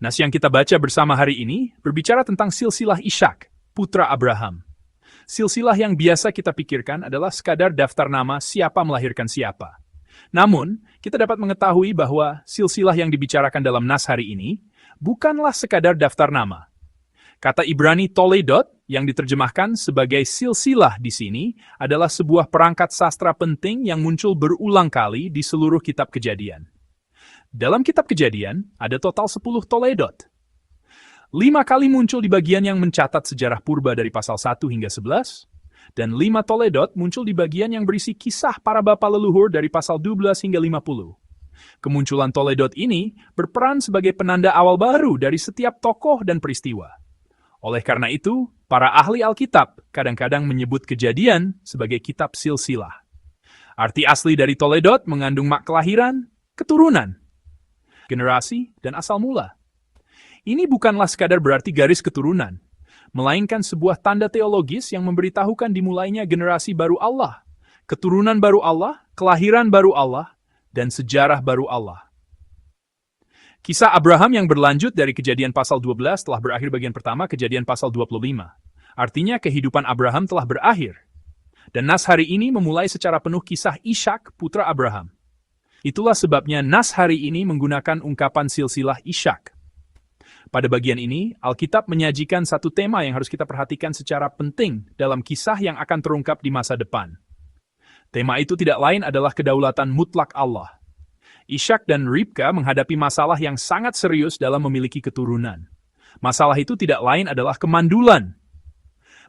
Nas yang kita baca bersama hari ini berbicara tentang silsilah Ishak, putra Abraham. Silsilah yang biasa kita pikirkan adalah sekadar daftar nama siapa melahirkan siapa. Namun, kita dapat mengetahui bahwa silsilah yang dibicarakan dalam nas hari ini bukanlah sekadar daftar nama. Kata Ibrani Toledot yang diterjemahkan sebagai silsilah di sini adalah sebuah perangkat sastra penting yang muncul berulang kali di seluruh kitab Kejadian. Dalam kitab Kejadian, ada total 10 Toledot. 5 kali muncul di bagian yang mencatat sejarah purba dari pasal 1 hingga 11, dan 5 Toledot muncul di bagian yang berisi kisah para bapa leluhur dari pasal 12 hingga 50. Kemunculan Toledot ini berperan sebagai penanda awal baru dari setiap tokoh dan peristiwa. Oleh karena itu, para ahli Alkitab kadang-kadang menyebut Kejadian sebagai kitab silsilah. Arti asli dari Toledot mengandung mak kelahiran, keturunan, generasi, dan asal mula. Ini bukanlah sekadar berarti garis keturunan, melainkan sebuah tanda teologis yang memberitahukan dimulainya generasi baru Allah, keturunan baru Allah, kelahiran baru Allah, dan sejarah baru Allah. Kisah Abraham yang berlanjut dari Kejadian pasal 12 telah berakhir bagian pertama Kejadian pasal 25. Artinya kehidupan Abraham telah berakhir. Dan nas hari ini memulai secara penuh kisah Ishak, putra Abraham. Itulah sebabnya nas hari ini menggunakan ungkapan silsilah Ishak. Pada bagian ini, Alkitab menyajikan satu tema yang harus kita perhatikan secara penting dalam kisah yang akan terungkap di masa depan. Tema itu tidak lain adalah kedaulatan mutlak Allah. Ishak dan Ribka menghadapi masalah yang sangat serius dalam memiliki keturunan. Masalah itu tidak lain adalah kemandulan.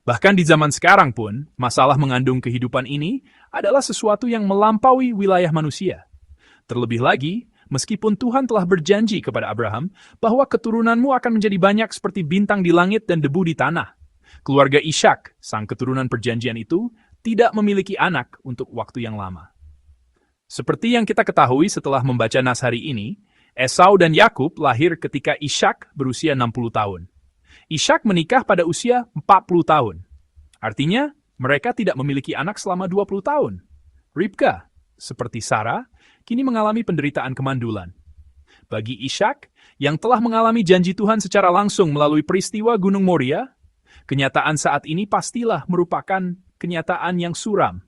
Bahkan di zaman sekarang pun, masalah mengandung kehidupan ini adalah sesuatu yang melampaui wilayah manusia. Terlebih lagi, meskipun Tuhan telah berjanji kepada Abraham bahwa keturunanmu akan menjadi banyak seperti bintang di langit dan debu di tanah. Keluarga Ishak, sang keturunan perjanjian itu, tidak memiliki anak untuk waktu yang lama. Seperti yang kita ketahui setelah membaca nas hari ini, Esau dan Yakub lahir ketika Ishak berusia 60 tahun. Ishak menikah pada usia 40 tahun. Artinya, mereka tidak memiliki anak selama 20 tahun. Ribka, seperti Sarah, kini mengalami penderitaan kemandulan. Bagi Ishak, yang telah mengalami janji Tuhan secara langsung melalui peristiwa Gunung Moria, kenyataan saat ini pastilah merupakan kenyataan yang suram.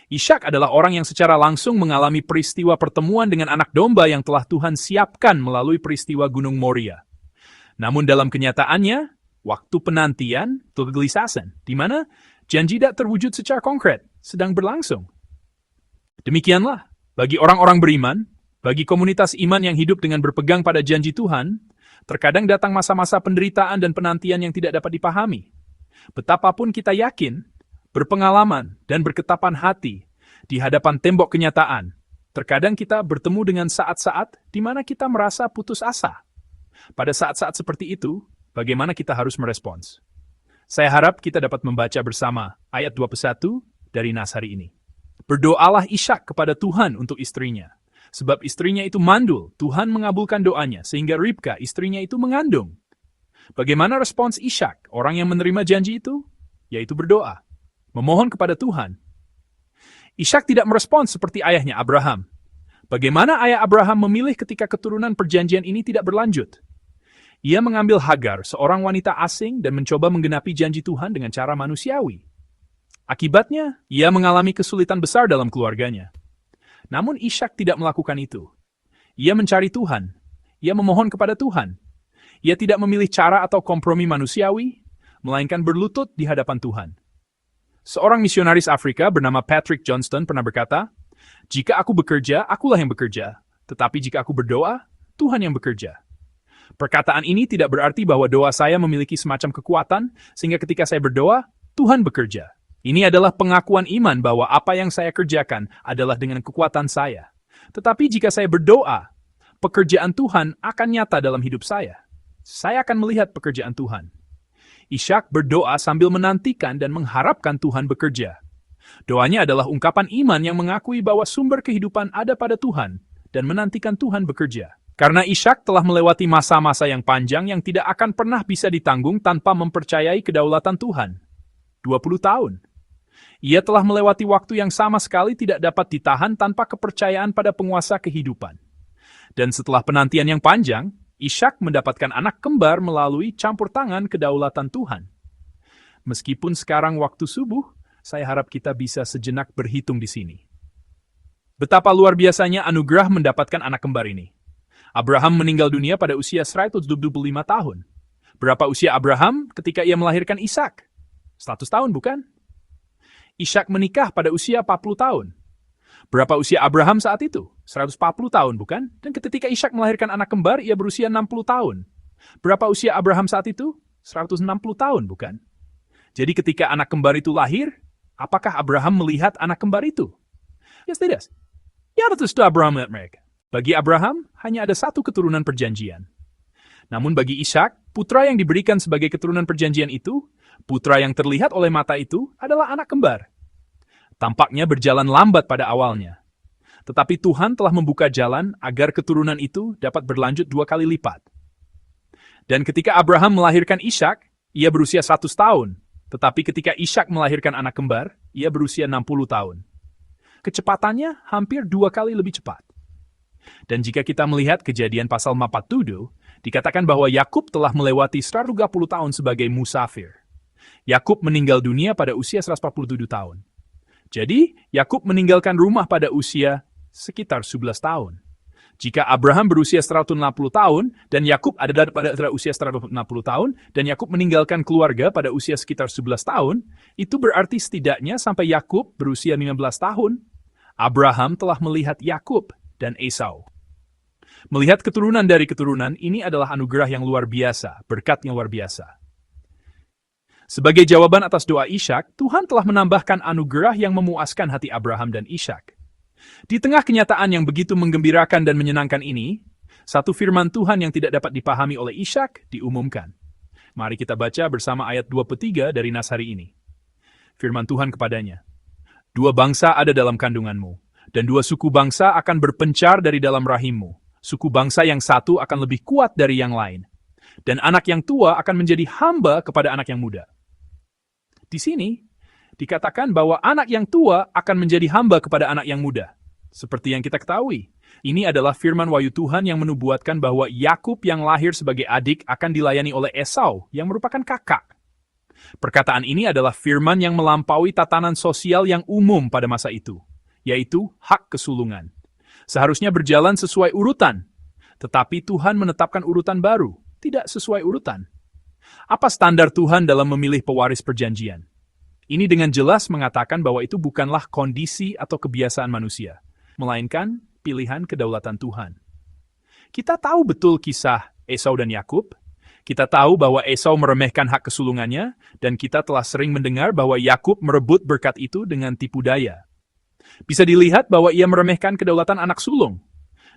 Ishak adalah orang yang secara langsung mengalami peristiwa pertemuan dengan anak domba yang telah Tuhan siapkan melalui peristiwa Gunung Moria. Namun dalam kenyataannya, waktu penantian, kegelisahan, di mana janji tidak terwujud secara konkret, sedang berlangsung. Demikianlah, bagi orang-orang beriman, bagi komunitas iman yang hidup dengan berpegang pada janji Tuhan, terkadang datang masa-masa penderitaan dan penantian yang tidak dapat dipahami. Betapapun kita yakin, berpengalaman, dan berketapan hati di hadapan tembok kenyataan, terkadang kita bertemu dengan saat-saat di mana kita merasa putus asa. Pada saat-saat seperti itu, bagaimana kita harus merespons? Saya harap kita dapat membaca bersama ayat 21 dari nas hari ini. Berdoalah Ishak kepada Tuhan untuk istrinya. Sebab istrinya itu mandul, Tuhan mengabulkan doanya, sehingga Ribka, istrinya itu mengandung. Bagaimana respons Ishak, orang yang menerima janji itu? Yaitu berdoa. Memohon kepada Tuhan. Ishak tidak merespons seperti ayahnya Abraham. Bagaimana ayah Abraham memilih ketika keturunan perjanjian ini tidak berlanjut? Ia mengambil Hagar, seorang wanita asing, dan mencoba menggenapi janji Tuhan dengan cara manusiawi. Akibatnya, ia mengalami kesulitan besar dalam keluarganya. Namun Ishak tidak melakukan itu. Ia mencari Tuhan. Ia memohon kepada Tuhan. Ia tidak memilih cara atau kompromi manusiawi, melainkan berlutut di hadapan Tuhan. Seorang misionaris Afrika bernama Patrick Johnston pernah berkata, "Jika aku bekerja, akulah yang bekerja. Tetapi jika aku berdoa, Tuhan yang bekerja." Perkataan ini tidak berarti bahwa doa saya memiliki semacam kekuatan, sehingga ketika saya berdoa, Tuhan bekerja. Ini adalah pengakuan iman bahwa apa yang saya kerjakan adalah dengan kekuatan saya. Tetapi jika saya berdoa, pekerjaan Tuhan akan nyata dalam hidup saya. Saya akan melihat pekerjaan Tuhan. Ishak berdoa sambil menantikan dan mengharapkan Tuhan bekerja. Doanya adalah ungkapan iman yang mengakui bahwa sumber kehidupan ada pada Tuhan dan menantikan Tuhan bekerja. Karena Ishak telah melewati masa-masa yang panjang yang tidak akan pernah bisa ditanggung tanpa mempercayai kedaulatan Tuhan. 20 tahun. Ia telah melewati waktu yang sama sekali tidak dapat ditahan tanpa kepercayaan pada penguasa kehidupan. Dan setelah penantian yang panjang, Ishak mendapatkan anak kembar melalui campur tangan kedaulatan Tuhan. Meskipun sekarang waktu subuh, saya harap kita bisa sejenak berhitung di sini. Betapa luar biasanya anugerah mendapatkan anak kembar ini. Abraham meninggal dunia pada usia 125 tahun. Berapa usia Abraham ketika ia melahirkan Ishak? 100 tahun, bukan? Ishak menikah pada usia 40 tahun. Berapa usia Abraham saat itu? 140 tahun, bukan? Dan ketika Ishak melahirkan anak kembar, ia berusia 60 tahun. Berapa usia Abraham saat itu? 160 tahun, bukan? Jadi ketika anak kembar itu lahir, apakah Abraham melihat anak kembar itu? Yes, tidak. Ya, tentu Abraham melihat mereka. Bagi Abraham, hanya ada satu keturunan perjanjian. Namun bagi Ishak, putra yang diberikan sebagai keturunan perjanjian itu, putra yang terlihat oleh mata itu adalah anak kembar. Tampaknya berjalan lambat pada awalnya. Tetapi Tuhan telah membuka jalan agar keturunan itu dapat berlanjut 2 kali lipat. Dan ketika Abraham melahirkan Ishak, ia berusia 100 tahun. Tetapi ketika Ishak melahirkan anak kembar, ia berusia 60 tahun. Kecepatannya hampir 2 kali lebih cepat. Dan jika kita melihat Kejadian pasal 47, dikatakan bahwa Yakub telah melewati 130 tahun sebagai musafir. Yakub meninggal dunia pada usia 147 tahun. Jadi, Yakub meninggalkan rumah pada usia sekitar 11 tahun. Jika Abraham berusia 160 tahun, dan Yakub ada pada usia 160 tahun, dan Yakub meninggalkan keluarga pada usia sekitar 11 tahun, itu berarti setidaknya sampai Yakub berusia 15 tahun, Abraham telah melihat Yakub dan Esau. Melihat keturunan dari keturunan, ini adalah anugerah yang luar biasa, berkat yang luar biasa. Sebagai jawaban atas doa Ishak, Tuhan telah menambahkan anugerah yang memuaskan hati Abraham dan Ishak. Di tengah kenyataan yang begitu menggembirakan dan menyenangkan ini, satu firman Tuhan yang tidak dapat dipahami oleh Ishak diumumkan. Mari kita baca bersama ayat 23 dari Nas hari ini. Firman Tuhan kepadanya, 2 bangsa ada dalam kandunganmu, dan 2 suku bangsa akan berpencar dari dalam rahimmu. Suku bangsa yang satu akan lebih kuat dari yang lain, dan anak yang tua akan menjadi hamba kepada anak yang muda. Di sini, dikatakan bahwa anak yang tua akan menjadi hamba kepada anak yang muda. Seperti yang kita ketahui, ini adalah firman wahyu Tuhan yang menubuatkan bahwa Yakub yang lahir sebagai adik akan dilayani oleh Esau yang merupakan kakak. Perkataan ini adalah firman yang melampaui tatanan sosial yang umum pada masa itu, yaitu hak kesulungan. Seharusnya berjalan sesuai urutan, tetapi Tuhan menetapkan urutan baru, tidak sesuai urutan. Apa standar Tuhan dalam memilih pewaris perjanjian? Ini dengan jelas mengatakan bahwa itu bukanlah kondisi atau kebiasaan manusia, melainkan pilihan kedaulatan Tuhan. Kita tahu betul kisah Esau dan Yakub. Kita tahu bahwa Esau meremehkan hak kesulungannya, dan kita telah sering mendengar bahwa Yakub merebut berkat itu dengan tipu daya. Bisa dilihat bahwa ia meremehkan kedaulatan anak sulung.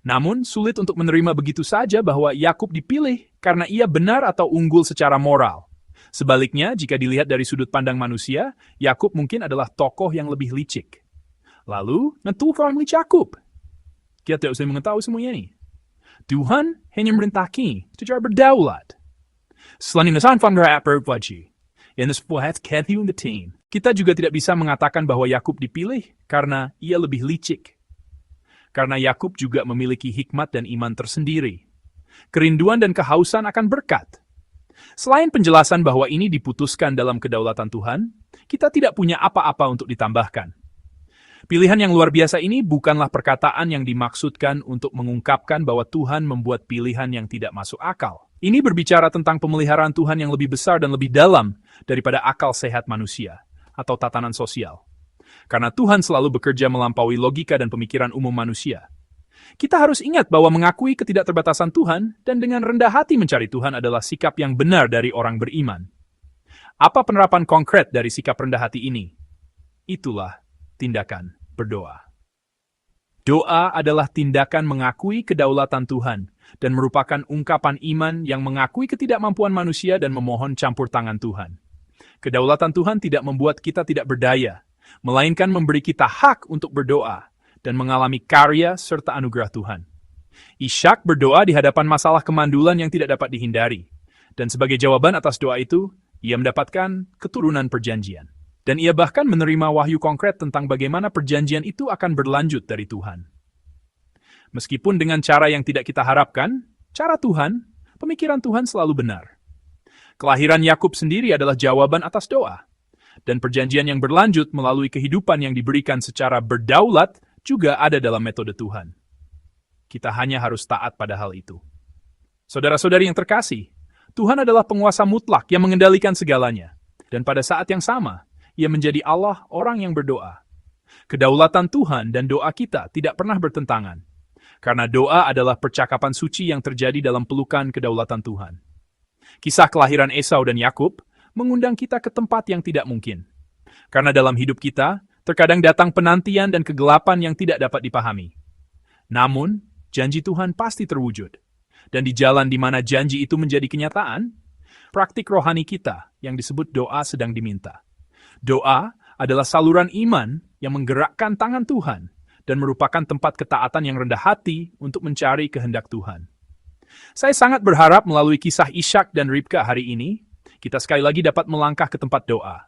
Namun, sulit untuk menerima begitu saja bahwa Yakub dipilih karena ia benar atau unggul secara moral. Sebaliknya, jika dilihat dari sudut pandang manusia, Yakub mungkin adalah tokoh yang lebih licik. Lalu, Tuhan memilih Yakub. Kita tidak usah mengetahui semuanya ini. Tuhan hanya merintahkan secara berdaulat. Selain itu, kita juga tidak bisa mengatakan bahwa Yakub dipilih karena ia lebih licik. Karena Yakub juga memiliki hikmat dan iman tersendiri. Kerinduan dan kehausan akan berkat. Selain penjelasan bahwa ini diputuskan dalam kedaulatan Tuhan, kita tidak punya apa-apa untuk ditambahkan. Pilihan yang luar biasa ini bukanlah perkataan yang dimaksudkan untuk mengungkapkan bahwa Tuhan membuat pilihan yang tidak masuk akal. Ini berbicara tentang pemeliharaan Tuhan yang lebih besar dan lebih dalam daripada akal sehat manusia atau tatanan sosial. Karena Tuhan selalu bekerja melampaui logika dan pemikiran umum manusia. Kita harus ingat bahwa mengakui ketidakterbatasan Tuhan dan dengan rendah hati mencari Tuhan adalah sikap yang benar dari orang beriman. Apa penerapan konkret dari sikap rendah hati ini? Itulah tindakan berdoa. Doa adalah tindakan mengakui kedaulatan Tuhan dan merupakan ungkapan iman yang mengakui ketidakmampuan manusia dan memohon campur tangan Tuhan. Kedaulatan Tuhan tidak membuat kita tidak berdaya, melainkan memberi kita hak untuk berdoa dan mengalami karya serta anugerah Tuhan. Ishak berdoa di hadapan masalah kemandulan yang tidak dapat dihindari. Dan sebagai jawaban atas doa itu, ia mendapatkan keturunan perjanjian. Dan ia bahkan menerima wahyu konkret tentang bagaimana perjanjian itu akan berlanjut dari Tuhan. Meskipun dengan cara yang tidak kita harapkan, cara Tuhan pemikiran Tuhan selalu benar. Kelahiran Yakub sendiri adalah jawaban atas doa. Dan perjanjian yang berlanjut melalui kehidupan yang diberikan secara berdaulat juga ada dalam metode Tuhan. Kita hanya harus taat pada hal itu. Saudara-saudari yang terkasih, Tuhan adalah penguasa mutlak yang mengendalikan segalanya. Dan pada saat yang sama, Ia menjadi Allah orang yang berdoa. Kedaulatan Tuhan dan doa kita tidak pernah bertentangan. Karena doa adalah percakapan suci yang terjadi dalam pelukan kedaulatan Tuhan. Kisah kelahiran Esau dan Yakub mengundang kita ke tempat yang tidak mungkin. Karena dalam hidup kita, terkadang datang penantian dan kegelapan yang tidak dapat dipahami. Namun, janji Tuhan pasti terwujud. Dan di jalan di mana janji itu menjadi kenyataan, praktik rohani kita yang disebut doa sedang diminta. Doa adalah saluran iman yang menggerakkan tangan Tuhan dan merupakan tempat ketaatan yang rendah hati untuk mencari kehendak Tuhan. Saya sangat berharap melalui kisah Ishak dan Ribka hari ini, kita sekali lagi dapat melangkah ke tempat doa.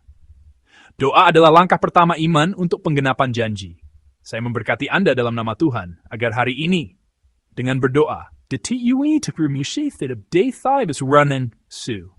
Doa adalah langkah pertama iman untuk penggenapan janji. Saya memberkati Anda dalam nama Tuhan, agar hari ini, dengan berdoa, the TUE to permushi that of day 5 is running, Sue.